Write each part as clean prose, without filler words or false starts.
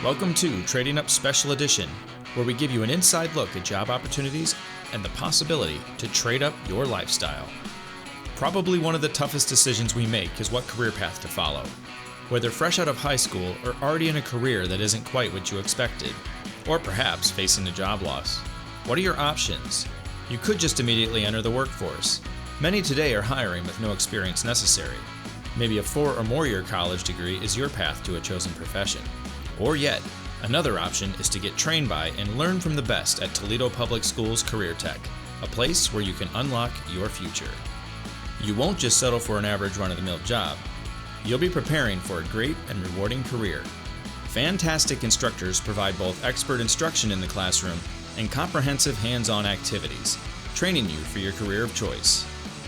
Welcome to Trading Up Special Edition, where we give you an inside look at job opportunities and the possibility to trade up your lifestyle. Probably one of the toughest decisions we make is what career path to follow. Whether fresh out of high school or already in a career that isn't quite what you expected, or perhaps facing a job loss. What are your options? You could just immediately enter the workforce. Many today are hiring with no experience necessary. Maybe a 4 or more year college degree is your path to a chosen profession. Or yet, another option is to get trained by and learn from the best at Toledo Public Schools Career Tech, a place where you can unlock your future. You won't just settle for an average run-of-the-mill job. You'll be preparing for a great and rewarding career. Fantastic instructors provide both expert instruction in the classroom and comprehensive hands-on activities, training you for your career of choice.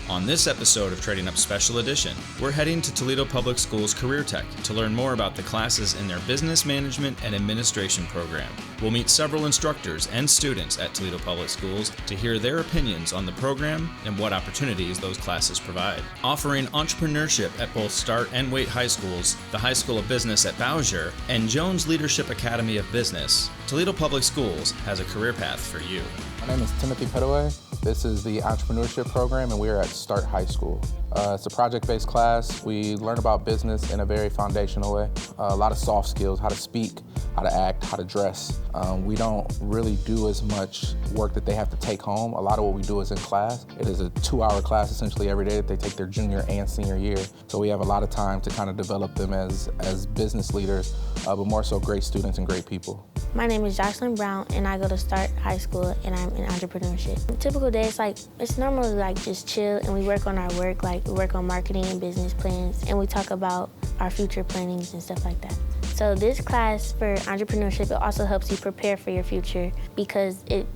On this episode of Trading Up Special Edition, we're heading to Toledo Public Schools Career Tech to learn more about the classes in their Business Management and Administration program. We'll meet several instructors and students at Toledo Public Schools to hear their opinions on the program and what opportunities those classes provide. Offering entrepreneurship at both Start and Waite High Schools, the High School of Business at Bowsher, and Jones Leadership Academy of Business, Toledo Public Schools has a career path for you. My name is Timothy Petaway. This is the entrepreneurship program, and we are at Start High School. It's a project-based class. We learn about business in a very foundational way. A lot of soft skills, how to speak, how to act, how to dress. We don't really do as much work that they have to take home. A lot of what we do is in class. It is a 2-hour class essentially every day that they take their junior and senior year. So we have a lot of time to kind of develop them as business leaders, but more so great students and great people. My name is Jocelyn Brown, and I go to Start High School, and I'm in entrepreneurship. A typical day, it's normally just chill, and we work on our work, we work on marketing and business plans, and we talk about our future plannings and stuff like that. So this class for entrepreneurship, it also helps you prepare for your future because it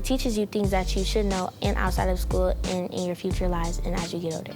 teaches you things that you should know and outside of school and in your future lives and as you get older.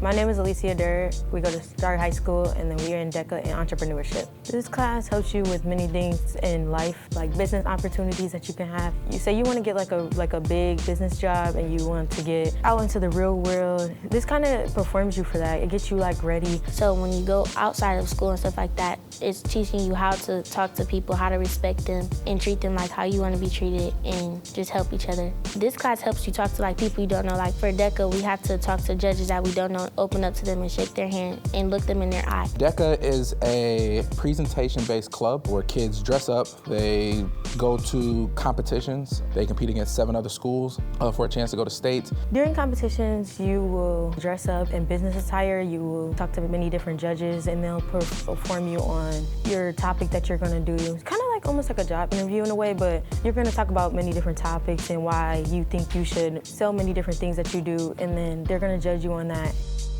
My name is Alicia Durr. We go to Start High School, and then we are in DECA in entrepreneurship. This class helps you with many things in life, like business opportunities that you can have. You say you want to get like a big business job, and you want to get out into the real world. This kind of performs you for that. It gets you ready. So when you go outside of school and stuff like that, it's teaching you how to talk to people, how to respect them, and treat them like how you want to be treated, and just help each other. This class helps you talk to people you don't know. Like for DECA, we have to talk to judges that we don't know, open up to them and shake their hand and look them in their eye. DECA is a presentation-based club where kids dress up, they go to competitions, they compete against 7 other schools for a chance to go to states. During competitions, you will dress up in business attire, you will talk to many different judges, and they'll perform you on your topic that you're gonna do. It's kind of almost like a job interview in a way, but you're gonna talk about many different topics and why you think you should sell many different things that you do, and then they're gonna judge you on that.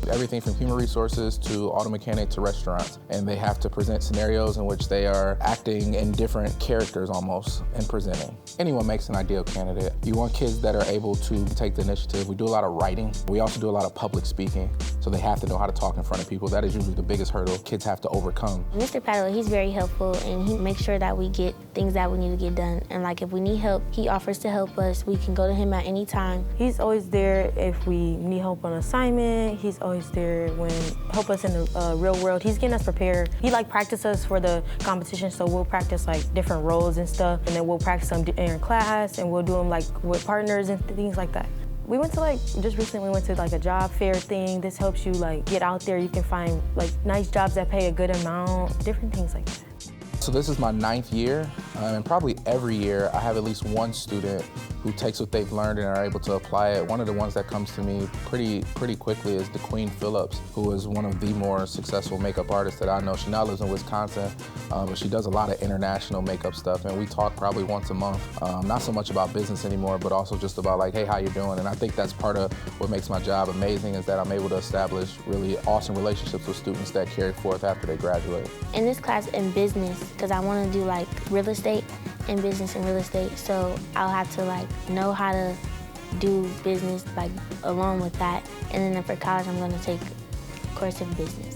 Everything from human resources to auto mechanic to restaurants. And they have to present scenarios in which they are acting in different characters almost and presenting. Anyone makes an ideal candidate. You want kids that are able to take the initiative. We do a lot of writing. We also do a lot of public speaking. So they have to know how to talk in front of people. That is usually the biggest hurdle kids have to overcome. Mr. Padua, he's very helpful, and he makes sure that we get things that we need to get done. And if we need help, he offers to help us. We can go to him at any time. He's always there if we need help on assignment. He's always there when help us in the real world. He's getting us prepared. He practice us for the competition, so we'll practice different roles and stuff, and then we'll practice them in class, and we'll do them with partners and things like that. We went to just recently we went to a job fair thing. This helps you get out there. You can find nice jobs that pay a good amount, different things like that. So this is my 9th year, and probably every year I have at least one student who takes what they've learned and are able to apply it. One of the ones that comes to me pretty quickly is DeQueen Phillips, who is one of the more successful makeup artists that I know. She now lives in Wisconsin, but she does a lot of international makeup stuff, and we talk probably once a month. Not so much about business anymore, but also just about hey, how you doing? And I think that's part of what makes my job amazing, is that I'm able to establish really awesome relationships with students that carry forth after they graduate. In this class in business, because I want to do real estate and business and real estate, so I'll have to know how to do business along with that. And then for college, I'm going to take a course in business.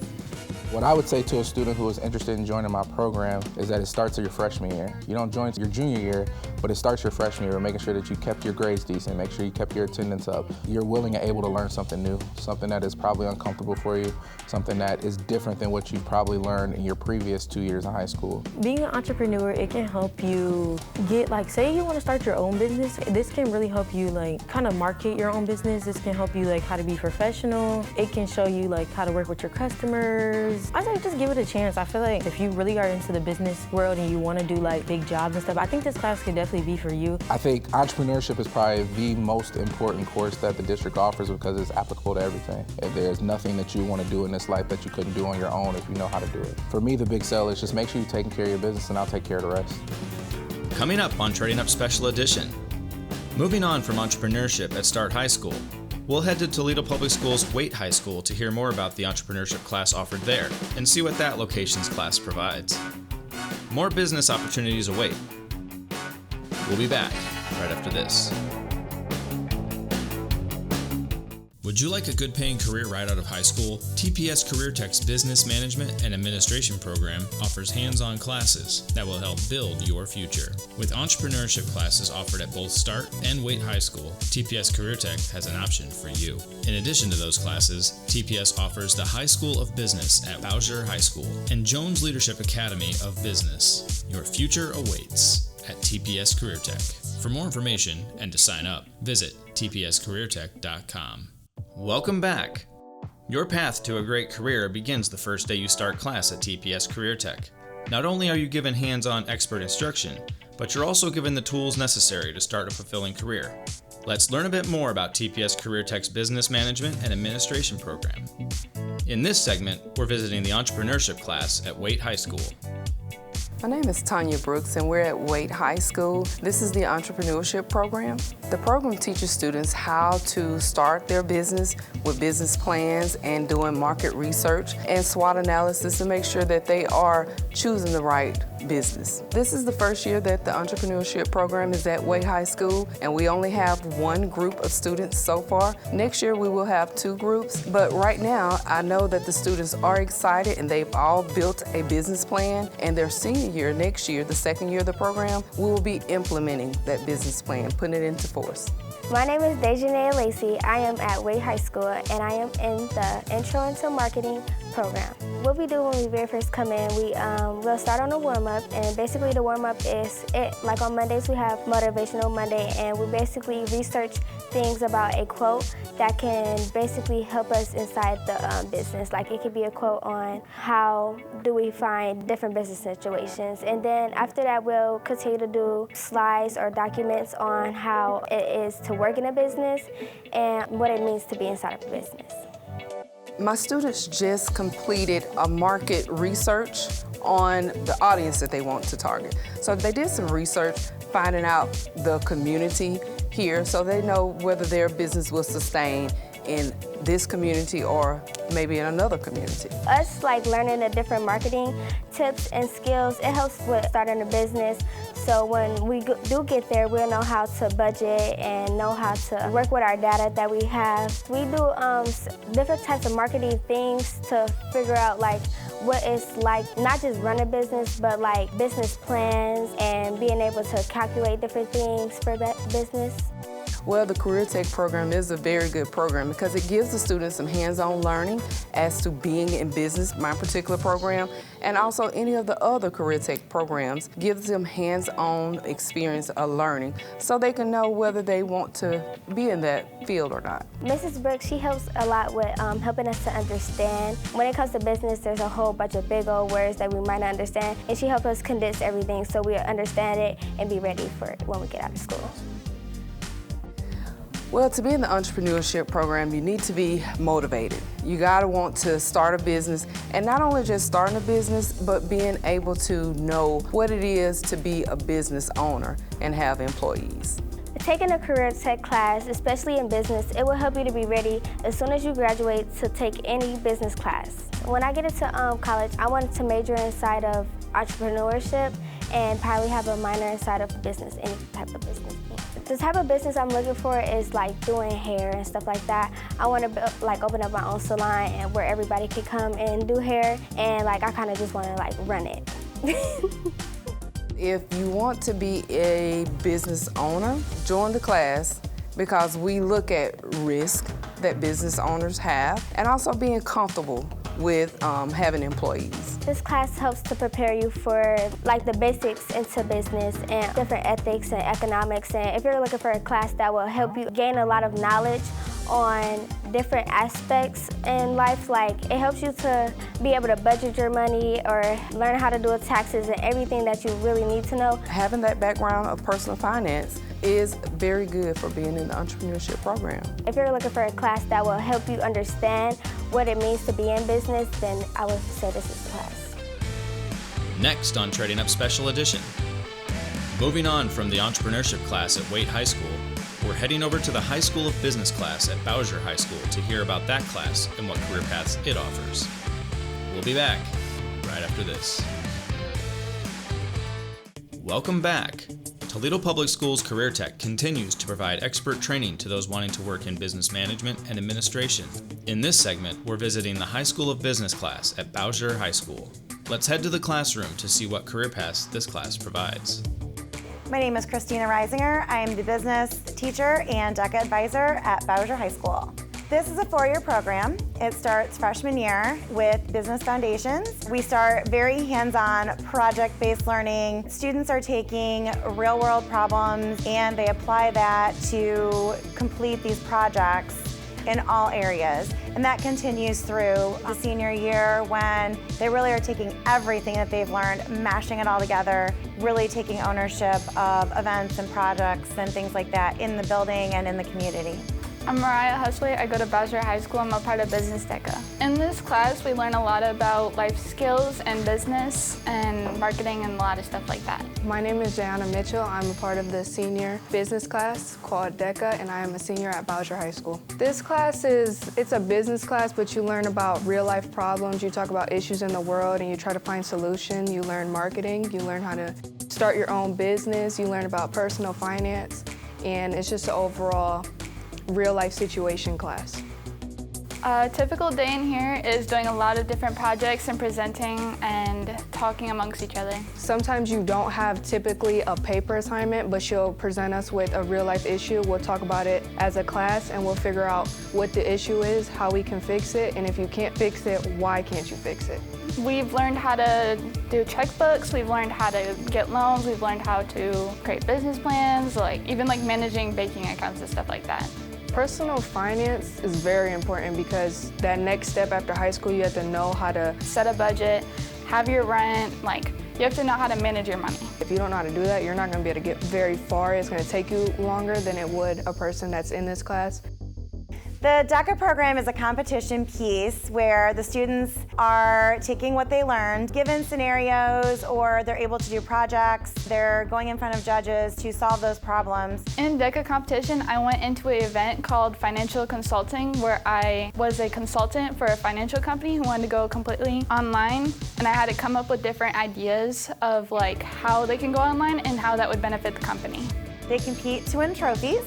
What I would say to a student who is interested in joining my program is that it starts at your freshman year. You don't join your junior year, but it starts your freshman year, making sure that you kept your grades decent, make sure you kept your attendance up. You're willing and able to learn something new, something that is probably uncomfortable for you, something that is different than what you probably learned in your previous 2 years in high school. Being an entrepreneur, it can help you get, like, say you want to start your own business. This can really help you, like, kind of market your own business. This can help you, like, how to be professional. It can show you, like, how to work with your customers. I say just give it a chance. I feel like if you really are into the business world and you want to do, like, big jobs and stuff, I think this class could definitely be for you. I think entrepreneurship is probably the most important course that the district offers because it's applicable to everything. If there's nothing that you want to do in this life that you couldn't do on your own if you know how to do it. For me, the big sell is just make sure you're taking care of your business and I'll take care of the rest. Coming up on Trading Up Special Edition. Moving on from entrepreneurship at Start High School, we'll head to Toledo Public Schools' Waite High School to hear more about the entrepreneurship class offered there and see what that location's class provides. More business opportunities await. We'll be back right after this. Would you like a good paying career right out of high school? TPS Career Tech's Business Management and Administration program offers hands-on classes that will help build your future. With entrepreneurship classes offered at both Start and Waite High School, TPS Career Tech has an option for you. In addition to those classes, TPS offers the High School of Business at Bowsher High School and Jones Leadership Academy of Business. Your future awaits at TPS Career Tech. For more information and to sign up, visit tpscareertech.com. Welcome back. Your path to a great career begins the first day you start class at TPS Career Tech. Not only are you given hands-on expert instruction, but you're also given the tools necessary to start a fulfilling career. Let's learn a bit more about TPS Career Tech's Business Management and Administration program. In this segment, we're visiting the entrepreneurship class at Waite High School. My name is Tanya Brooks and we're at Waite High School. This is the entrepreneurship program. The program teaches students how to start their business with business plans and doing market research and SWOT analysis to make sure that they are choosing the right business. This is the first year that the entrepreneurship program is at Waite High School and we only have one group of students so far. Next year we will have 2 groups, but right now I know that the students are excited and they've all built a business plan, and their senior year, next year, the second year of the program, we will be implementing that business plan, putting it into force. My name is Dejanay Lacey. I am at Waite High School and I am in the Intro into Marketing program. What we do when we very first come in, we'll start on a warm-up, and basically the warm-up is like on Mondays we have Motivational Monday, and we basically research things about a quote that can basically help us inside the business. Like it could be a quote on how do we find different business situations, and then after that we'll continue to do slides or documents on how it is to work in a business and what it means to be inside of a business. My students just completed a market research on the audience that they want to target. So they did some research finding out the community here so they know whether their business will sustain in this community or maybe in another community. Us like learning the different marketing tips and skills, it helps with starting a business. So when we do get there, we'll know how to budget and know how to work with our data that we have. We do different types of marketing things to figure out like what it's like, not just run a business, but like business plans and being able to calculate different things for that business. Well, the Career Tech program is a very good program because it gives the students some hands-on learning as to being in business, my particular program, and also any of the other Career Tech programs gives them hands-on experience of learning so they can know whether they want to be in that field or not. Mrs. Brooks, she helps a lot with helping us to understand. When it comes to business, there's a whole bunch of big old words that we might not understand, and she helps us condense everything so we understand it and be ready for it when we get out of school. Well, to be in the entrepreneurship program, you need to be motivated. You gotta want to start a business, and not only just starting a business, but being able to know what it is to be a business owner and have employees. Taking a career tech class, especially in business, it will help you to be ready as soon as you graduate to take any business class. When I get into college, I wanted to major inside of entrepreneurship and probably have a minor inside of business, any type of business. The type of business I'm looking for is like doing hair and stuff like that. I want to like open up my own salon and where everybody can come and do hair, and like I kind of just want to like run it. If you want to be a business owner, join the class because we look at risk that business owners have and also being comfortable with having employees. This class helps to prepare you for like the basics into business and different ethics and economics. And if you're looking for a class that will help you gain a lot of knowledge on different aspects in life, like it helps you to be able to budget your money or learn how to do taxes and everything that you really need to know. Having that background of personal finance is very good for being in the entrepreneurship program. If you're looking for a class that will help you understand what it means to be in business, then I would say this is the class. Next on Trading Up Special Edition. Moving on from the entrepreneurship class at Waite High School, we're heading over to the High School of Business class at Bowsher High School to hear about that class and what career paths it offers. We'll be back right after this. Welcome back. Toledo Public Schools Career Tech continues to provide expert training to those wanting to work in business management and administration. In this segment, we're visiting the High School of Business class at Bowsher High School. Let's head to the classroom to see what career paths this class provides. My name is Christina Reisinger. I am the business teacher and DECA advisor at Bowsher High School. This is a 4-year program. It starts freshman year with business foundations. We start very hands-on, project-based learning. Students are taking real-world problems and they apply that to complete these projects in all areas. And that continues through the senior year when they really are taking everything that they've learned, mashing it all together, really taking ownership of events and projects and things like that in the building and in the community. I'm Mariah Husley. I go to Bowsher High School. I'm a part of Business DECA. In this class, we learn a lot about life skills and business and marketing and a lot of stuff like that. My name is Jayana Mitchell. I'm a part of the senior business class called DECA, and I am a senior at Bowsher High School. This class it's a business class, but you learn about real life problems. You talk about issues in the world and you try to find solutions. You learn marketing. You learn how to start your own business. You learn about personal finance, and it's just an overall real life situation class. A typical day in here is doing a lot of different projects and presenting and talking amongst each other. Sometimes you don't have typically a paper assignment, but she'll present us with a real life issue. We'll talk about it as a class and we'll figure out what the issue is, how we can fix it, and if you can't fix it, why can't you fix it? We've learned how to do checkbooks, we've learned how to get loans, we've learned how to create business plans, even managing banking accounts and stuff like that. Personal finance is very important because that next step after high school, you have to know how to set a budget, have your rent, you have to know how to manage your money. If you don't know how to do that, you're not going to be able to get very far. It's going to take you longer than it would a person that's in this class. The DECA program is a competition piece where the students are taking what they learned, given scenarios, or they're able to do projects. They're going in front of judges to solve those problems. In DECA competition, I went into an event called Financial Consulting, where I was a consultant for a financial company who wanted to go completely online, and I had to come up with different ideas of how they can go online and how that would benefit the company. They compete to win trophies.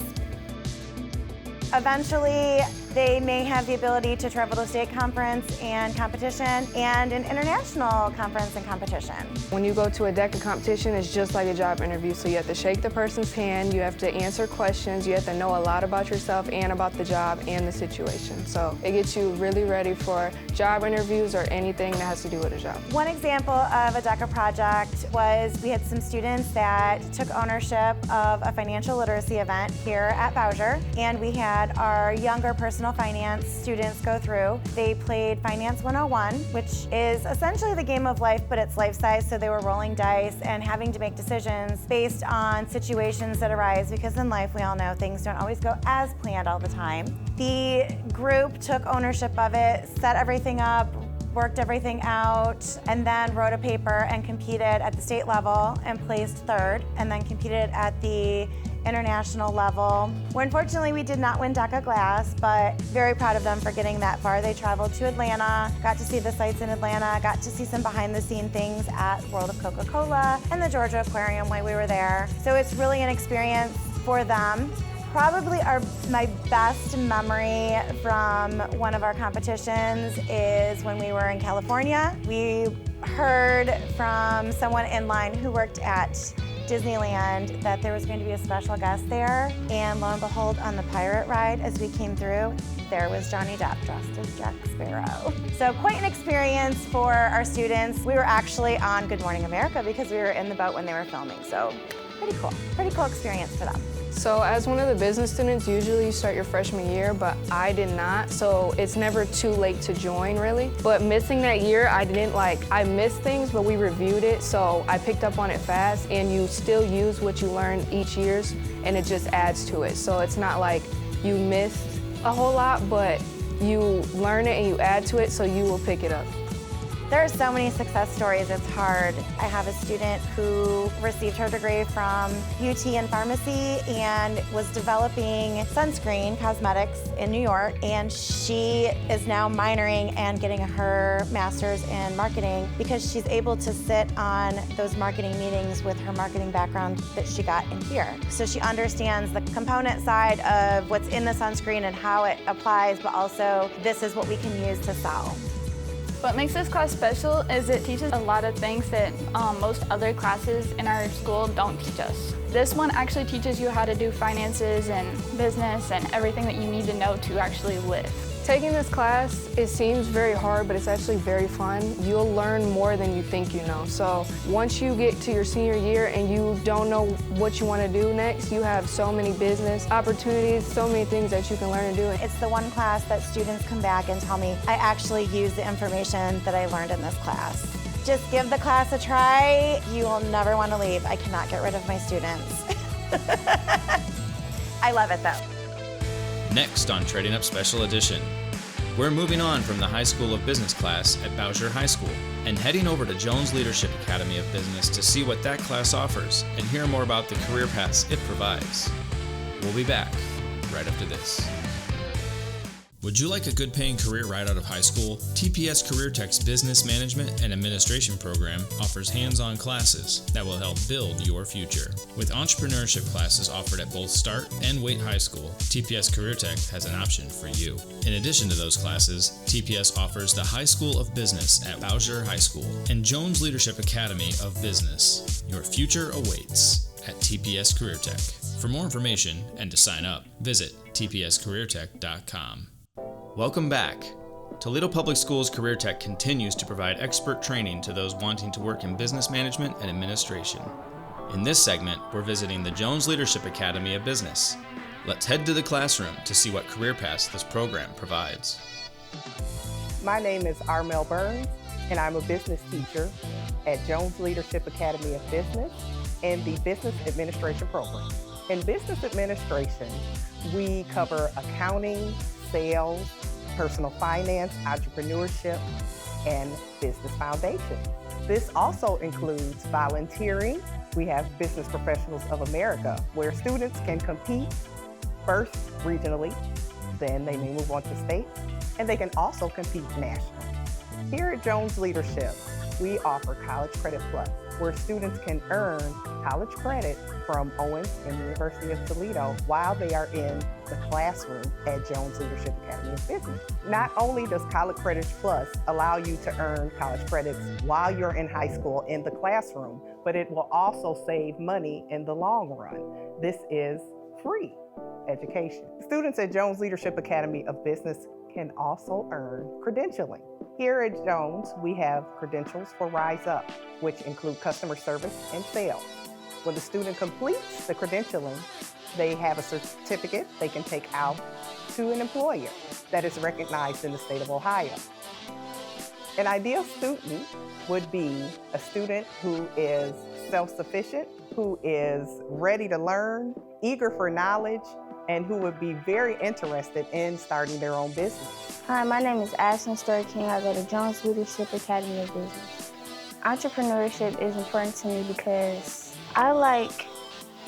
Eventually, they may have the ability to travel to state conference and competition and an international conference and competition. When you go to a DECA competition, it's just like a job interview. So you have to shake the person's hand, you have to answer questions, you have to know a lot about yourself and about the job and the situation. So it gets you really ready for job interviews or anything that has to do with a job. One example of a DECA project was we had some students that took ownership of a financial literacy event here at Bowsher, and we had our younger personal finance students go through. They played Finance 101, which is essentially the game of life, but it's life-size, so they were rolling dice and having to make decisions based on situations that arise, because in life we all know things don't always go as planned all the time. The group took ownership of it, set everything up, worked everything out, and then wrote a paper and competed at the state level and placed third, and then competed at the international level, where unfortunately we did not win DECA Glass, but very proud of them for getting that far. They traveled to Atlanta, got to see the sights in Atlanta, got to see some behind-the-scene things at World of Coca-Cola and the Georgia Aquarium while we were there. So it's really an experience for them. Probably my best memory from one of our competitions is when we were in California. We heard from someone in line who worked at Disneyland that there was going to be a special guest there, and lo and behold, on the pirate ride as we came through, there was Johnny Depp dressed as Jack Sparrow. So quite an experience for our students. We were actually on Good Morning America because we were in the boat when they were filming, so pretty cool experience for them. So as one of the business students, usually you start your freshman year, but I did not, so it's never too late to join, really. But missing that year, I missed things, but we reviewed it, so I picked up on it fast, and you still use what you learn each year, and it just adds to it. So it's not like you missed a whole lot, but you learn it and you add to it, so you will pick it up. There are so many success stories, it's hard. I have a student who received her degree from UT in pharmacy and was developing sunscreen cosmetics in New York, and she is now minoring and getting her master's in marketing because she's able to sit on those marketing meetings with her marketing background that she got in here. So she understands the component side of what's in the sunscreen and how it applies, but also this is what we can use to sell. What makes this class special is it teaches a lot of things that most other classes in our school don't teach us. This one actually teaches you how to do finances and business and everything that you need to know to actually live. Taking this class, it seems very hard, but it's actually very fun. You'll learn more than you think you know. So once you get to your senior year and you don't know what you want to do next, you have so many business opportunities, so many things that you can learn and do. It's the one class that students come back and tell me, I actually use the information that I learned in this class. Just give the class a try. You will never want to leave. I cannot get rid of my students. I love it though. Next on Trading Up Special Edition, we're moving on from the High School of Business class at Bowsher High School and heading over to Jones Leadership Academy of Business to see what that class offers and hear more about the career paths it provides. We'll be back right after this. Would you like a good paying career right out of high school? TPS Career Tech's Business Management and Administration program offers hands-on classes that will help build your future. With entrepreneurship classes offered at both Start and Waite High School, TPS Career Tech has an option for you. In addition to those classes, TPS offers the High School of Business at Bowsher High School and Jones Leadership Academy of Business. Your future awaits at TPS Career Tech. For more information and to sign up, visit tpscareertech.com. Welcome back. Toledo Public Schools Career Tech continues to provide expert training to those wanting to work in business management and administration. In this segment, we're visiting the Jones Leadership Academy of Business. Let's head to the classroom to see what career paths this program provides. My name is Armel Burns, and I'm a business teacher at Jones Leadership Academy of Business and the Business Administration program. In business administration, we cover accounting, sales, personal finance, entrepreneurship, and business foundation. This also includes volunteering. We have Business Professionals of America, where students can compete first regionally, then they may move on to state, and they can also compete nationally. Here at Jones Leadership, we offer College Credit Plus, where students can earn college credit from Owens and the University of Toledo while they are in the classroom at Jones Leadership Academy of Business. Not only does College Credit Plus allow you to earn college credits while you're in high school in the classroom, but it will also save money in the long run. This is free education. Students at Jones Leadership Academy of Business can also earn credentialing. Here at Jones, we have credentials for Rise Up, which include customer service and sales. When the student completes the credentialing, they have a certificate they can take out to an employer that is recognized in the state of Ohio. An ideal student would be a student who is self-sufficient, who is ready to learn, eager for knowledge, and who would be very interested in starting their own business. Hi, my name is Ashton Sturking. I go to Jones Leadership Academy of Business. Entrepreneurship is important to me because I like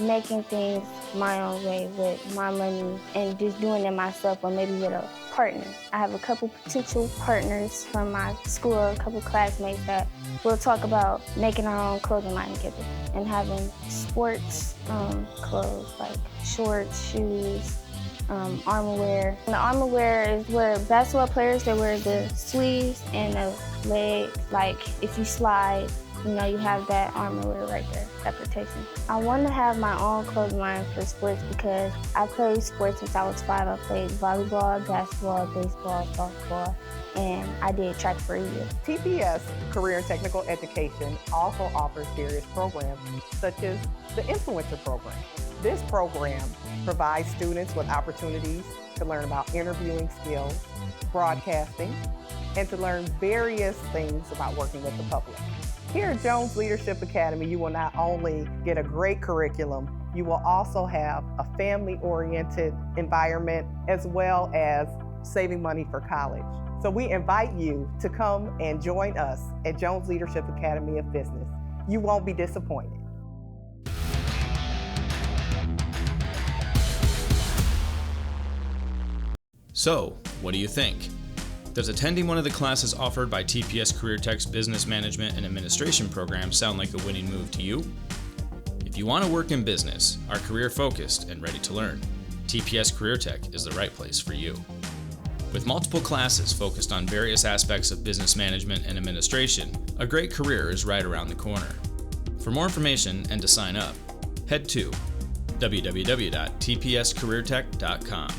making things my own way with my money and just doing it myself or maybe with a partner. I have a couple potential partners from my school, a couple classmates that we'll talk about making our own clothing line together and having sports clothes like shorts, shoes, armor wear. And the armor wear is where basketball players, they wear the sleeves and the legs. Like if you slide, you know, you have that armor wear right there, that protection. I want to have my own clothing line for sports because I played sports since I was 5. I played volleyball, basketball, baseball, softball, and I did track for a year. TPS Career and Technical Education also offers various programs such as the Influencer Program. This program provides students with opportunities to learn about interviewing skills, broadcasting, and to learn various things about working with the public. Here at Jones Leadership Academy, you will not only get a great curriculum, you will also have a family-oriented environment as well as saving money for college. So we invite you to come and join us at Jones Leadership Academy of Business. You won't be disappointed. So, what do you think? Does attending one of the classes offered by TPS Career Tech's Business Management and Administration program sound like a winning move to you? If you want to work in business, are career-focused, and ready to learn, TPS Career Tech is the right place for you. With multiple classes focused on various aspects of business management and administration, a great career is right around the corner. For more information and to sign up, head to www.tpscareertech.com.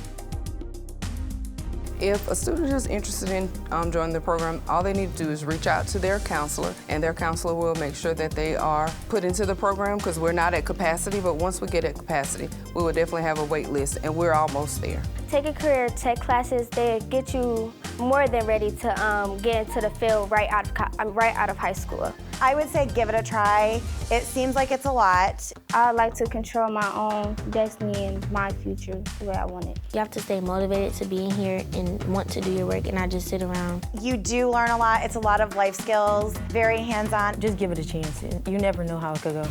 If a student is interested in joining the program, all they need to do is reach out to their counselor, and their counselor will make sure that they are put into the program because we're not at capacity, but once we get at capacity, we will definitely have a wait list, and we're almost there. Taking career tech classes, they get you more than ready to get into the field right out of high school. I would say give it a try. It seems like it's a lot. I like to control my own destiny and my future the way I want it. You have to stay motivated to be in here and want to do your work and not just sit around. You do learn a lot. It's a lot of life skills, very hands-on. Just give it a chance. You never know how it could go.